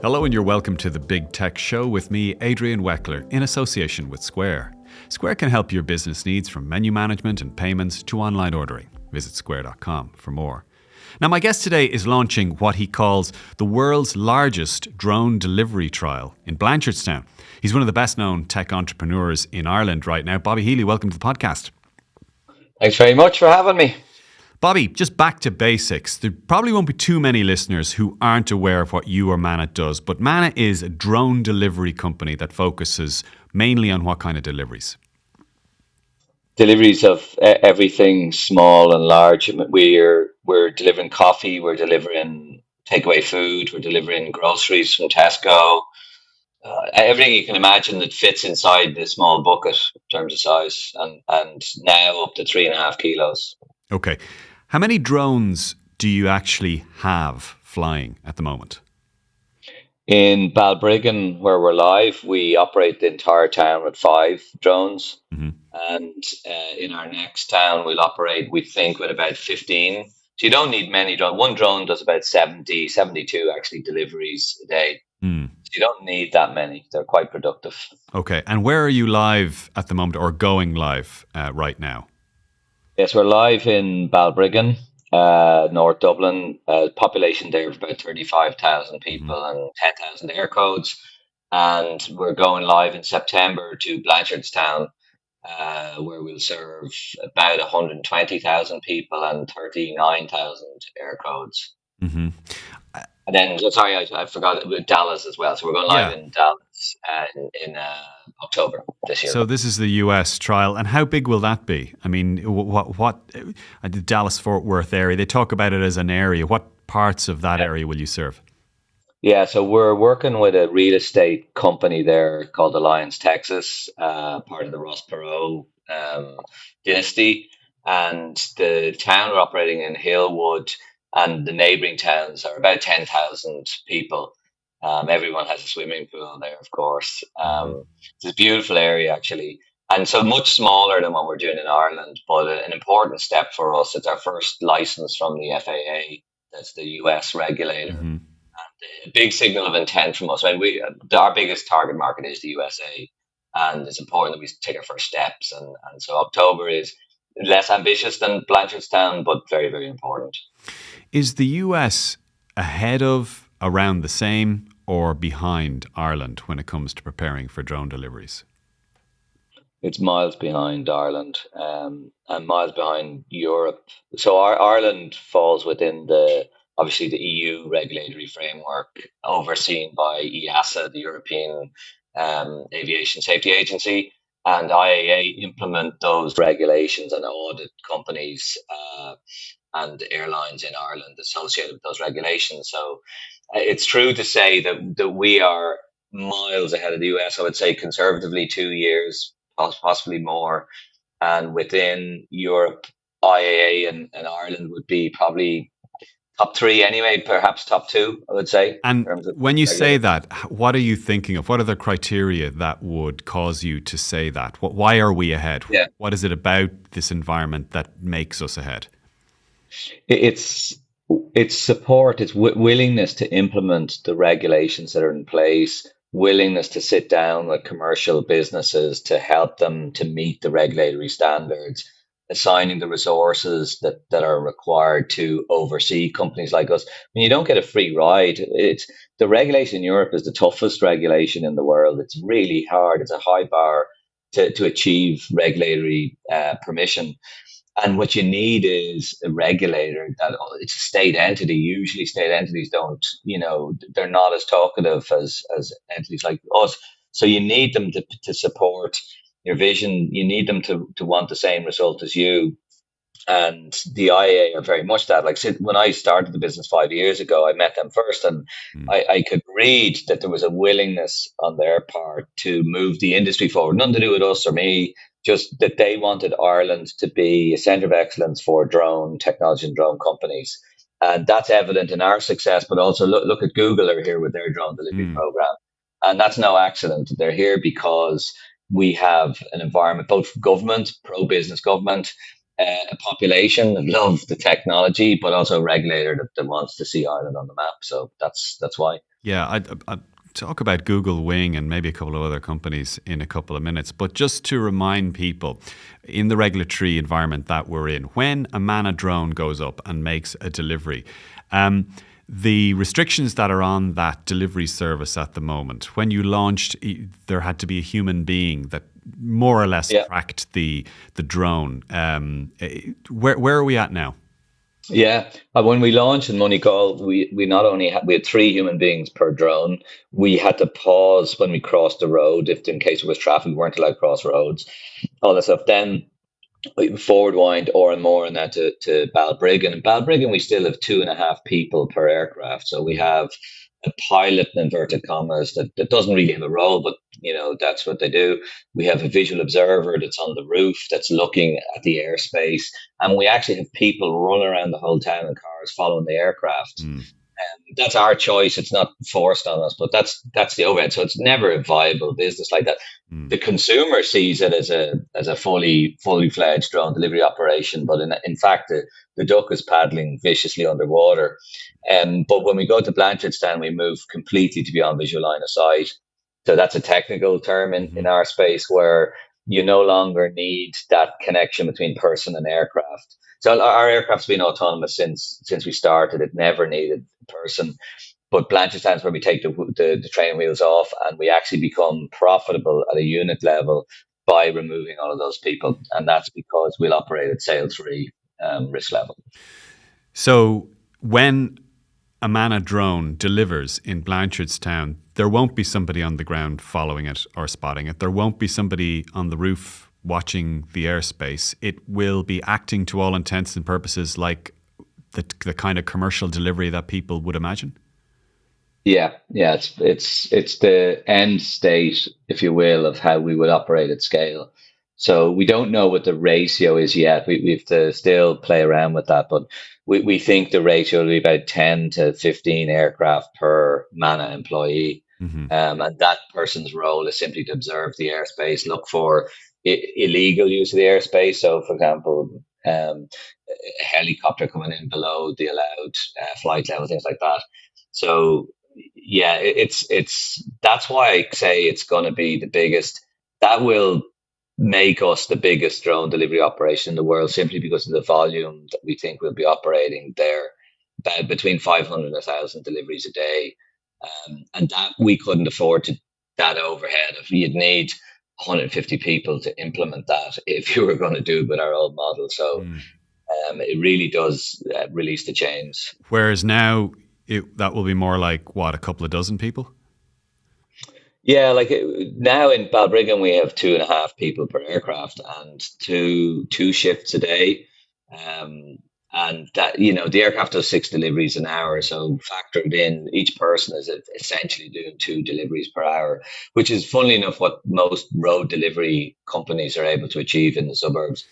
Hello and you're welcome to the Big Tech Show with me, Adrian Weckler, in association with Square. Square can help your business needs from menu management and payments to online ordering. Visit square.com for more. Now, my guest today is launching what he calls the world's largest drone delivery trial in Blanchardstown. He's one of the best known tech entrepreneurs in Ireland right now. Bobby Healy, welcome to the podcast. Thanks very much for having me. Bobby, just back to basics. There probably won't be too many listeners who aren't aware of what you or Manna does, but Manna is a drone delivery company that focuses mainly on what kind of deliveries? Deliveries of everything small and large. We're delivering coffee, we're delivering takeaway food, we're delivering groceries from Tesco. Everything you can imagine that fits inside this small bucket in terms of size, and now up to 3.5 kilos. Okay. How many drones do you actually have flying at the moment? In Balbriggan, where we're live, we operate the entire town with 5 drones. Mm-hmm. And in our next town, we'll operate, we think, with about 15. So you don't need many drones. One drone does about 70, 72 actually deliveries a day. Mm. So you don't need that many. They're quite productive. Okay. And where are you live at the moment or going live right now? Yes, we're live in Balbriggan, North Dublin. Population there of about 35,000 people and 10,000 air codes. And we're going live in September to Blanchardstown, where we'll serve about 120,000 people and 39,000 air codes. Mm-hmm. And then, sorry, I forgot with Dallas as well. So we're going live in Dallas in October this year. So this is the US trial. And how big will that be? I mean, what the Dallas-Fort Worth area, they talk about it as an area. What parts of that area will you serve? Yeah, so we're working with a real estate company there called Alliance Texas, part of the Ross Perot dynasty. And the town we're operating in, Hillwood, and the neighbouring towns are about 10,000 people. Everyone has a swimming pool there, of course. It's a beautiful area, actually. And so much smaller than what we're doing in Ireland, but an important step for us. It's our first license from the FAA, that's the US regulator. Mm-hmm. A big signal of intent from us. I mean, our biggest target market is the USA, and it's important that we take our first steps. And so October is less ambitious than Blanchardstown, but very, very important. Is the US ahead of, around the same, or behind Ireland when it comes to preparing for drone deliveries? It's miles behind Ireland, and miles behind Europe. So Ireland falls within obviously the EU regulatory framework overseen by EASA, the European Aviation Safety Agency, and IAA implement those regulations and audit companies and airlines in Ireland associated with those regulations. So it's true to say that we are miles ahead of the US. I would say conservatively 2 years, possibly more. And within Europe, IAA and Ireland would be probably top 3 anyway, perhaps top 2, I would say. And when you say that, what are you thinking of? What are the criteria that would cause you to say that? Why are we ahead? Yeah. What is it about this environment that makes us ahead? It's support, it's willingness to implement the regulations that are in place, willingness to sit down with commercial businesses to help them to meet the regulatory standards, assigning the resources that are required to oversee companies like us. I mean, you don't get a free ride. It's the regulation in Europe is the toughest regulation in the world. It's really hard. It's a high bar to achieve regulatory permission. And what you need is a regulator that it's a state entity. Usually state entities don't, they're not as talkative as entities like us. So you need them to support your vision. You need them to want the same result as you. And the IA are very much that. Like when I started the business 5 years ago, I met them first, and I could read that there was a willingness on their part to move the industry forward. Nothing to do with us or me, just that they wanted Ireland to be a centre of excellence for drone technology and drone companies. And that's evident in our success, but also look at Google are here with their drone delivery program. And that's no accident. They're here because we have an environment, both government, pro-business government, a population that love the technology, but also a regulator that wants to see Ireland on the map. So that's why. Yeah, I'd talk about Google Wing and maybe a couple of other companies in a couple of minutes. But just to remind people, in the regulatory environment that we're in, when a Manna drone goes up and makes a delivery, um, the restrictions that are on that delivery service at the moment, when you launched, there had to be a human being that more or less Yeah. tracked the drone. Where are we at now? Yeah, when we launched in Moneygall, we not only had we had three human beings per drone. We had to pause when we crossed the road if in case there was traffic, we weren't allowed to cross roads, all that stuff. Then we forward wind or and more and that to Balbriggan. And Balbriggan, we still have 2.5 people per aircraft. So we Mm. have a pilot in inverted commas that doesn't really have a role, but that's what they do. We have a visual observer that's on the roof that's looking at the airspace, and we actually have people running around the whole town in cars following the aircraft. Mm. That's our choice. It's not forced on us, but that's the overhead. So it's never a viable business like that. Mm. The consumer sees it as a fully fledged drone delivery operation, but in fact the duck is paddling viciously underwater. But when we go to Blanchardstown, we move completely to beyond visual line of sight. So that's a technical term in Mhm. our space where you no longer need that connection between person and aircraft. So our aircraft's been autonomous since we started. It never needed a person. But Blanchardstown's where we take the training wheels off, and we actually become profitable at a unit level by removing all of those people, and that's because we'll operate at sales free risk level. So when a Manna drone delivers in Blanchardstown, there won't be somebody on the ground following it or spotting it. There won't be somebody on the roof watching the airspace. It will be acting to all intents and purposes like the kind of commercial delivery that people would imagine. Yeah. It's the end state, if you will, of how we would operate at scale. So we don't know what the ratio is yet. We have to still play around with that, but we think the ratio will be about 10 to 15 aircraft per Mana employee. Hmm. And that person's role is simply to observe the airspace, look for illegal use of the airspace. So, for example, a helicopter coming in below the allowed flight level, things like that. So yeah, it's that's why I say it's going to be the biggest. That will make us the biggest drone delivery operation in the world simply because of the volume that we think we'll be operating there, about between 500 and 1,000 deliveries a day, and that we couldn't afford to that overhead. If you'd need 150 people to implement that, if you were going to do it with our old model, so Mm. it really does release the chains. Whereas now that will be more like what, a couple of dozen people? Yeah, like now in Balbriggan we have 2.5 people per aircraft and two shifts a day, um, and that the aircraft does 6 deliveries an hour, so factored in each person is essentially doing 2 deliveries per hour, which is funnily enough what most road delivery companies are able to achieve in the suburbs.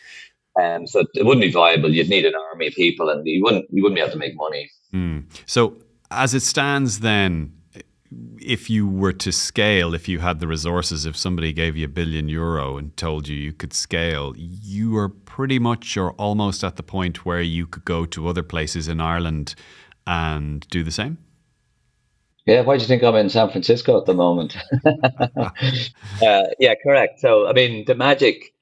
So it wouldn't be viable. You'd need an army of people, and you wouldn't be able to make money. Mm. So as it stands then, if you were to scale, if you had the resources, if somebody gave you €1 billion and told you you could scale, you are pretty much or almost at the point where you could go to other places in Ireland and do the same? Yeah, why do you think I'm in San Francisco at the moment? Yeah, correct. So, I mean, the magic,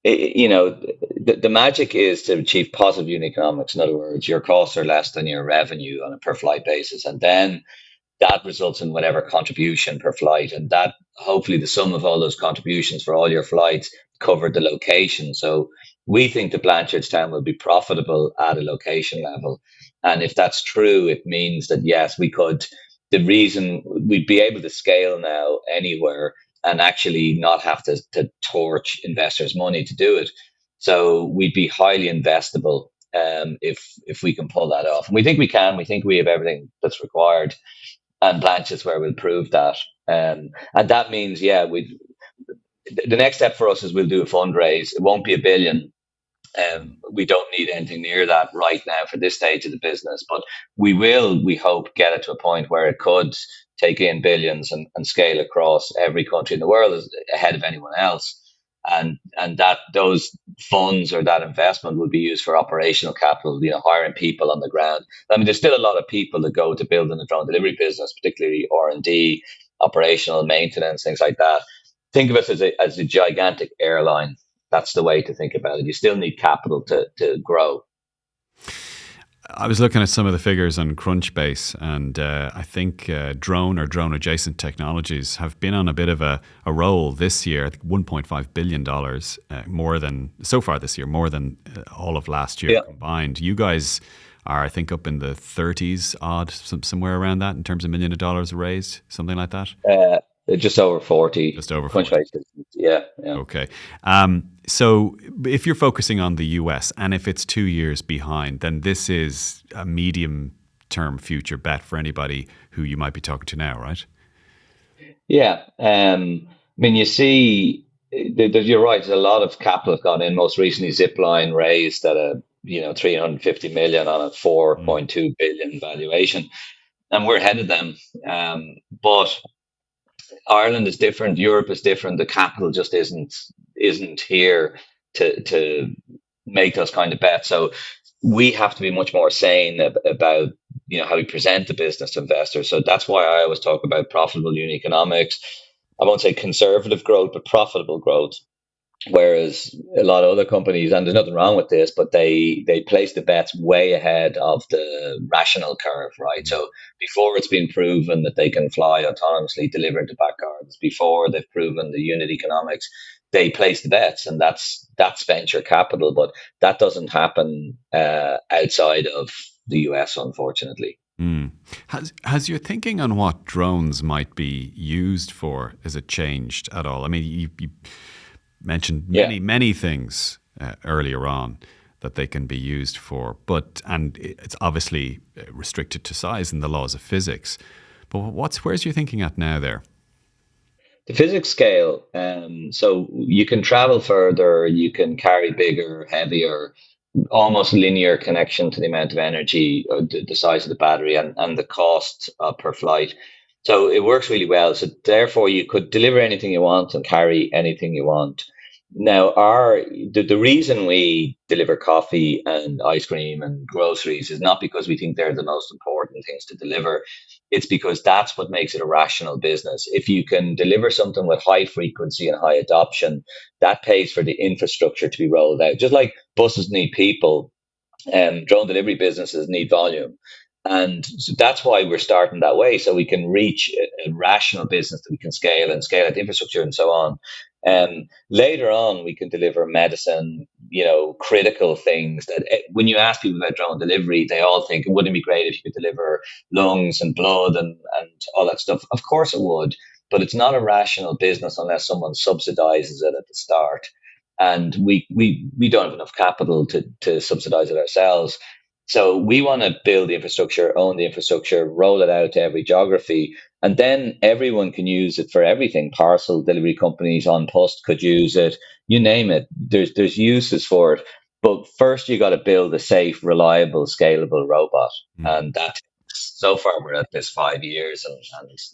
the magic is to achieve positive unit economics. In other words, your costs are less than your revenue on a per flight basis. And then that results in whatever contribution per flight. And that hopefully the sum of all those contributions for all your flights covered the location. So we think the Blanchardstown will be profitable at a location level. And if that's true, it means that yes, we could, the reason we'd be able to scale now anywhere and actually not have to torch investors' money to do it. So we'd be highly investable if we can pull that off. And we think we can. We think we have everything that's required, and Blanche is where we'll prove that. And that means, yeah, the next step for us is we'll do a fundraise. It won't be 1 billion. We don't need anything near that right now for this stage of the business, but we will, we hope, get it to a point where it could take in billions and scale across every country in the world ahead of anyone else. and that those funds or that investment would be used for operational capital, hiring people on the ground. I mean, there's still a lot of people that go to building a drone delivery business, particularly R&D, operational maintenance, things like that. Think of us as a gigantic airline. That's the way to think about it. You still need capital to grow. I was looking at some of the figures on Crunchbase, and I think drone or drone adjacent technologies have been on a bit of a roll this year. I think $1.5 billion more than so far this year, more than all of last year Yeah. combined. You guys are, I think, up in the 30s odd, somewhere around that in terms of million of dollars raised, something like that. Uh, just over 40. Just over 40. Crunchbase. Yeah, yeah. Okay. So if you're focusing on the US and if it's 2 years behind, then this is a medium term future bet for anybody who you might be talking to now, right? Yeah. I mean, you see, you're right. There's a lot of capital have gone in. Most recently, Zipline raised at a 350 million on a Mm. 4.2 billion valuation, and we're ahead of them. But Ireland is different. Europe is different. The capital just isn't here to make those kind of bets. So we have to be much more sane about how we present the business to investors. So that's why I always talk about profitable unit economics. I won't say conservative growth, but profitable growth. Whereas a lot of other companies, and there's nothing wrong with this, but they place the bets way ahead of the rational curve, right? So before it's been proven that they can fly autonomously, delivering to back gardens, before they've proven the unit economics, they place the bets, and that's venture capital. But that doesn't happen outside of the US, unfortunately. Mm. Has your thinking on what drones might be used for, has it changed at all? I mean, you mentioned Yeah. many things earlier on that they can be used for, and it's obviously restricted to size in the laws of physics. But where's your thinking at now there? The physics scale, so you can travel further, you can carry bigger, heavier, almost linear connection to the amount of energy, the size of the battery, and the cost per flight. So it works really well. So therefore, you could deliver anything you want and carry anything you want. Now, the reason we deliver coffee and ice cream and groceries is not because we think they're the most important things to deliver. It's because that's what makes it a rational business. If you can deliver something with high frequency and high adoption, that pays for the infrastructure to be rolled out. Just like buses need people, drone delivery businesses need volume. And so that's why we're starting that way, so we can reach a rational business that we can scale and scale out the infrastructure and so on. Later on, we can deliver medicine, critical things that when you ask people about drone delivery, they all think it wouldn't be great if you could deliver lungs and blood and all that stuff. Of course it would, but it's not a rational business unless someone subsidizes it at the start, and we don't have enough capital to subsidize it ourselves. So we want to build the infrastructure, own the infrastructure, roll it out to every geography, and then everyone can use it for everything. Parcel delivery companies on post could use it. You name it. There's uses for it. But first, you got to build a safe, reliable, scalable robot, Mm. and that so far we're at this 5 years and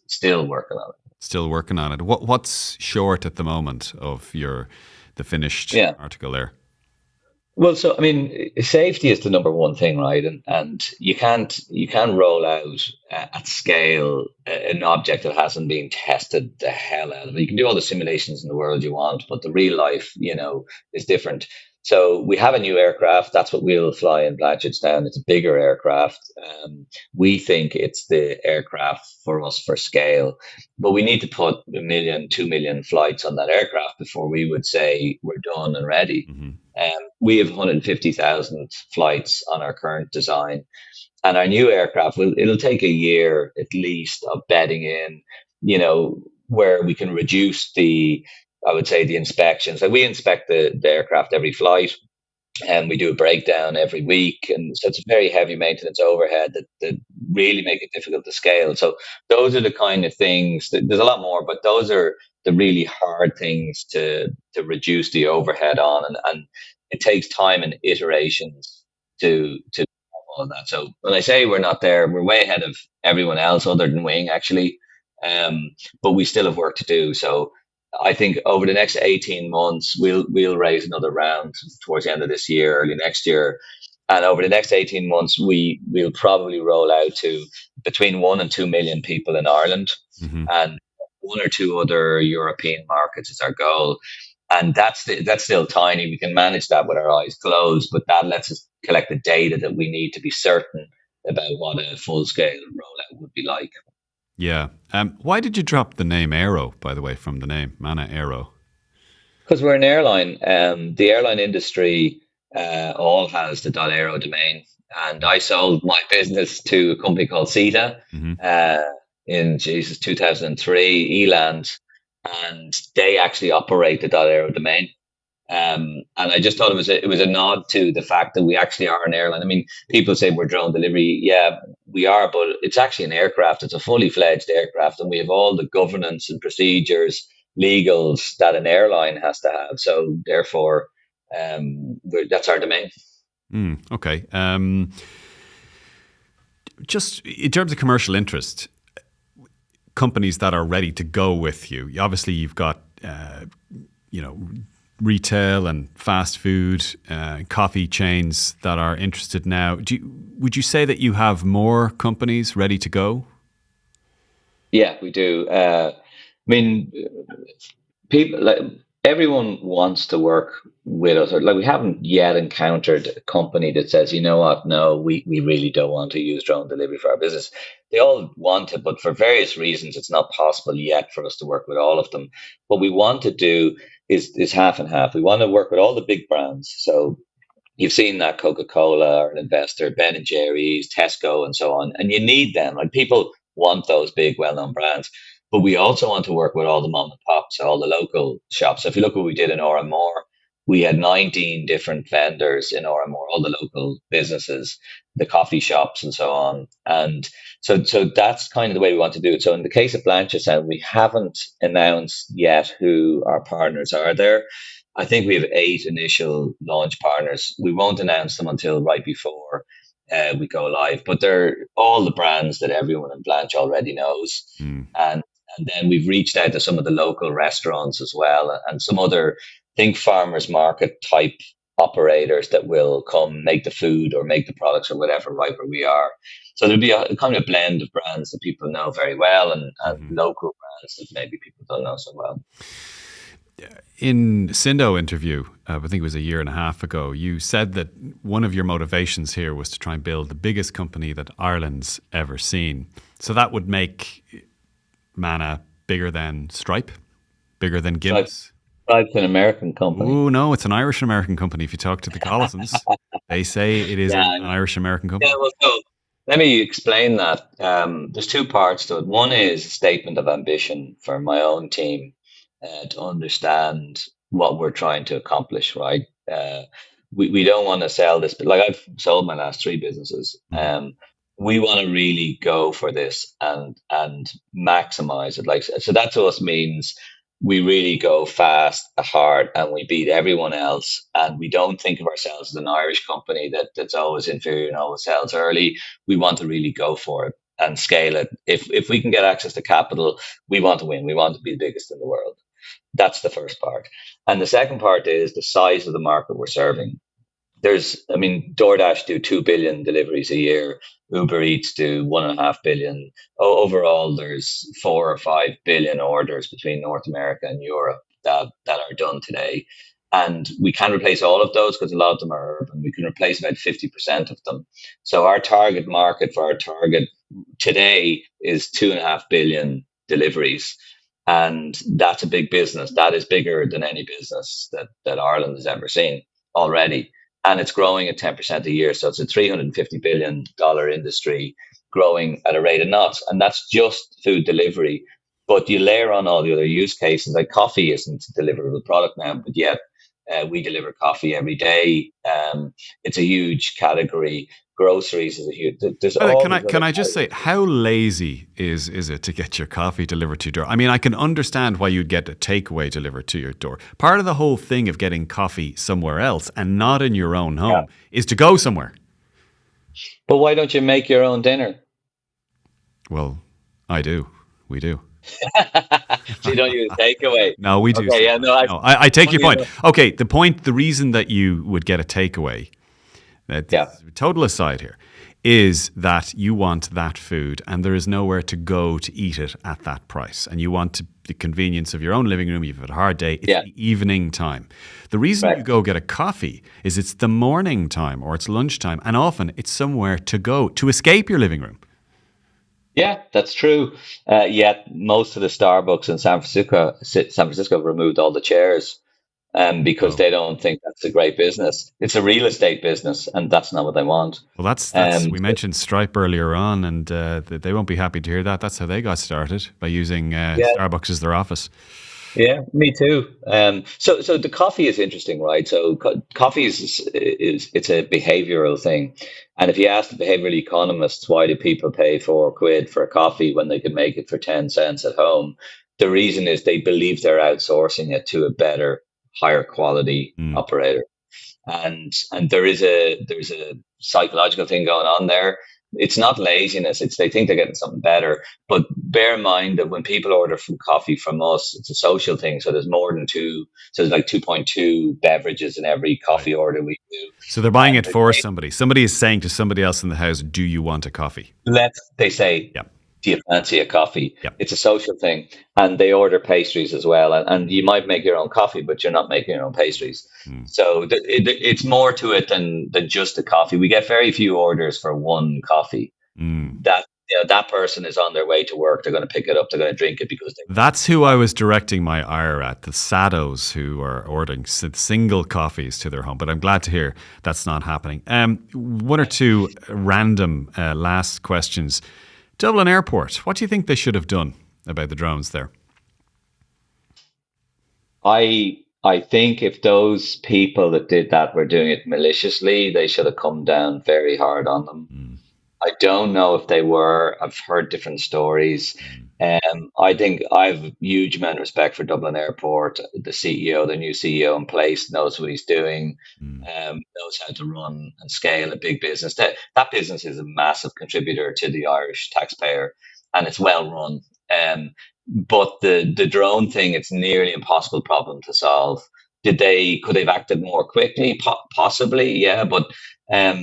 still working on it. Still working on it. What's short at the moment of the finished Yeah. article there? Well, so I mean, safety is the number one thing, right? And you can't roll out at scale an object that hasn't been tested the hell out of it. You can do all the simulations in the world you want, but the real life, is different. So we have a new aircraft. That's what we'll fly in Blanchardstown. It's a bigger aircraft. We think it's the aircraft for us for scale, but we need to put 1 million, 2 million flights on that aircraft before we would say we're done and ready. Hmm. We have 150,000 flights on our current design, and our new aircraft it'll take a year at least of bedding in, where we can reduce I would say the inspections. Like we inspect the aircraft every flight, and we do a breakdown every week, and so it's a very heavy maintenance overhead that really make it difficult to scale. So those are the kind of things there's a lot more, but those are the really hard things to reduce the overhead on, and it takes time and iterations to do all of that. So when I say we're not there, we're way ahead of everyone else other than Wing, actually. um, but we still have work to do. So I think over the next 18 months, we'll raise another round towards the end of this year, early next year. And over the next 18 months, we'll probably roll out to between 1 and 2 million people in Ireland, Hmm. and one or two other European markets is our goal. And that's still tiny. We can manage that with our eyes closed, but that lets us collect the data that we need to be certain about what a full scale rollout would be like. Yeah. Why did you drop the name Aero, by the way, from the name Manna Aero? Because we're an airline, the airline industry all has the .aero domain, and I sold my business to a company called CETA Hmm. uh, in Jesus 2003, Eland, and they actually operate the .aero domain. And I just thought it was a nod to the fact that we actually are an airline. I mean, people say we're drone delivery. Yeah, we are, but it's actually an aircraft. It's a fully fledged aircraft, and we have all the governance and procedures, legals that an airline has to have. So therefore, that's our domain. Okay. Just in terms of commercial interest, companies that are ready to go with you. Obviously, you've got you know retail and fast food, coffee chains that are interested now. Would you say that you have more companies ready to go? Yeah, we do. I mean, people like everyone wants to work with us. Or, like we haven't yet encountered a company that says, you know what, no, we really don't want to use drone delivery for our business. They all want it, but for various reasons, it's not possible yet for us to work with all of them. What we want to do is half and half. We want to work with all the big brands. So you've seen that Coca-Cola or an investor, Ben and Jerry's, Tesco, and so on. And you need them. Like people want those big, well-known brands. But we also want to work with all the mom and pops, all the local shops. So if you look what we did in Oramore, we had 19 different vendors in Oramore, all the local businesses, the coffee shops, and so on. And so that's kind of the way we want to do it. So in the case of Blanchardstown, we haven't announced yet who our partners are there. I think we have 8 initial launch partners. We won't announce them until right before we go live, but they're all the brands that everyone in Blanche already knows. Mm. And then we've reached out to some of the local restaurants as well, and some other think farmers market type operators that will come make the food or make the products or whatever right where we are. So there'll be a kind of blend of brands that people know very well, and Hmm. local brands that maybe people don't know so well. In Sindo interview, I think it was a year and a half ago, you said that one of your motivations here was to try and build the biggest company that Ireland's ever seen. So that would make Mana bigger than Stripe, bigger than Stripe, Guinness. Stripe's an American company. Oh no, it's an Irish American company. If you talk to the Collisons, they say it is Yeah, an Irish American yeah. company. Well, so let me explain that. There's two parts to it. One is a statement of ambition for my own team to understand what we're trying to accomplish. Right? We don't want to sell this, but like I've sold my last 3 businesses. Hmm. We want to really go for this and maximize it. Like so, that to us means we really go fast, hard, and we beat everyone else. And we don't think of ourselves as an Irish company that's always inferior and always sells early. We want to really go for it and scale it. If we can get access to capital, we want to win. We want to be the biggest in the world. That's the first part. And the second part is the size of the market we're serving. I mean, DoorDash do 2 billion deliveries a year. Uber Eats do 1.5 billion. Overall, there's 4 or 5 billion orders between North America and Europe that are done today. And we can replace all of those because a lot of them are urban. We can replace about 50% of them. So our target market for our target today is 2.5 billion deliveries. And that's a big business. That is bigger than any business that Ireland has ever seen already, and it's growing at 10% a year. So it's a $350 billion industry growing at a rate of knots. And that's just food delivery. But you layer on all the other use cases, like coffee isn't a deliverable product now, but yet we deliver coffee every day. It's a huge category. Groceries is a huge, there's But all can I these other can I just say, categories. how lazy is it to get your coffee delivered to your door? I mean, I can understand why you'd get a takeaway delivered to your door. Part of the whole thing of getting coffee somewhere else and not in your own Yeah. home is to go somewhere. But why don't you make your own dinner? Well, I do. We do. So you don't use takeaway. No, we do Okay, yeah, sometimes. no, No, I take your funny point. enough. Okay, the reason that you would get a takeaway, Yeah, total aside here, is that you want that food and there is nowhere to go to eat it at that price. And you want the convenience of your own living room. You've had a hard day. It's yeah, the evening time. The reason you correct. go get a coffee is it's the morning time or it's lunchtime. And often it's somewhere to go to escape your living room. Yeah, that's true. Yet most of the Starbucks in San Francisco have removed all the chairs, because Oh, they don't think that's a great business. It's a real estate business, and that's not what they want. well, that's we So, mentioned Stripe earlier on, and they won't be happy to hear that. That's how they got started by using yeah, Starbucks as their office. yeah, me too. So the coffee is interesting, right? So coffee is it's a behavioral thing, and if you ask the behavioral economists why do people pay 4 quid for a coffee when they can make it for 10 cents at home, the reason is they believe they're outsourcing it to a better, higher quality Mm. operator. And there's a psychological thing going on there. It's not laziness, it's they think they're getting something better. But bear in mind that when people order from coffee from us, it's a social thing, so there's more than two, so there's like 2.2 beverages in every Right. coffee order we do. So they're buying And it for somebody. Somebody is saying to somebody else in the house, "Do you want a coffee?" they say, Yep. do you fancy a coffee? Yep. It's a social thing. And they order pastries as well. And you might make your own coffee, but you're not making your own pastries. Mm. So it's more to it than just a coffee. We get very few orders for one coffee. Mm. That that person is on their way to work. They're going to pick it up. They're going to drink it because they. That's who I was directing my ire at, the sados who are ordering single coffees to their home. But I'm glad to hear that's not happening. One or two random last questions. Dublin Airport, what do you think they should have done about the drones there? I think if those people that did that were doing it maliciously, they should have come down very hard on them. Mm. I don't know if they were. I've heard different stories. Mm. I think I have a huge amount of respect for Dublin Airport. The CEO, the new CEO in place, knows what he's doing, Mm. knows how to run and scale a big business. That business is a massive contributor to the Irish taxpayer, and it's well run. But the drone thing, it's nearly impossible problem to solve. Could they've acted more quickly? Possibly, yeah, but um,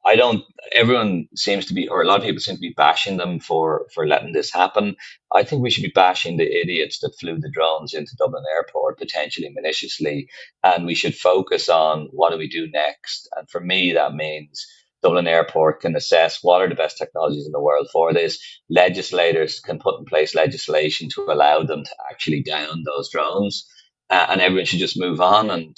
I don't. Everyone seems to be, or a lot of people seem to be bashing them for letting this happen. I think we should be bashing the idiots that flew the drones into Dublin Airport, potentially maliciously, and we should focus on what do we do next. And for me, that means Dublin Airport can assess what are the best technologies in the world for this. Legislators can put in place legislation to allow them to actually down those drones, and everyone should just move on and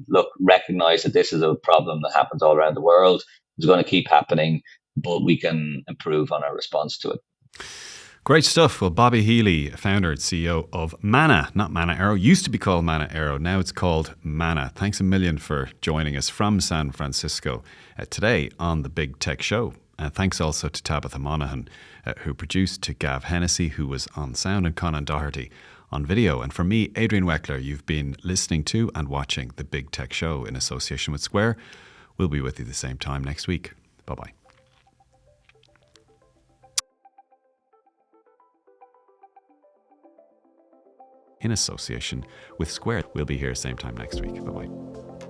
look, recognize that this is a problem that happens all around the world. It's going to keep happening, but we can improve on our response to it. Great stuff. Well, Bobby Healy, founder and CEO of Manna, not Manna Aero, used to be called Manna Aero. Now it's called Manna. Thanks a million for joining us from San Francisco today on the Big Tech Show. Thanks also to Tabitha Monaghan, who produced, to Gav Hennessy, who was on sound, and Conan Doherty on video. And for me, Adrian Weckler, you've been listening to and watching the Big Tech Show in association with Square. We'll be with you the same time next week. Bye-bye. In association with Square. We'll be here same time next week. Bye-bye.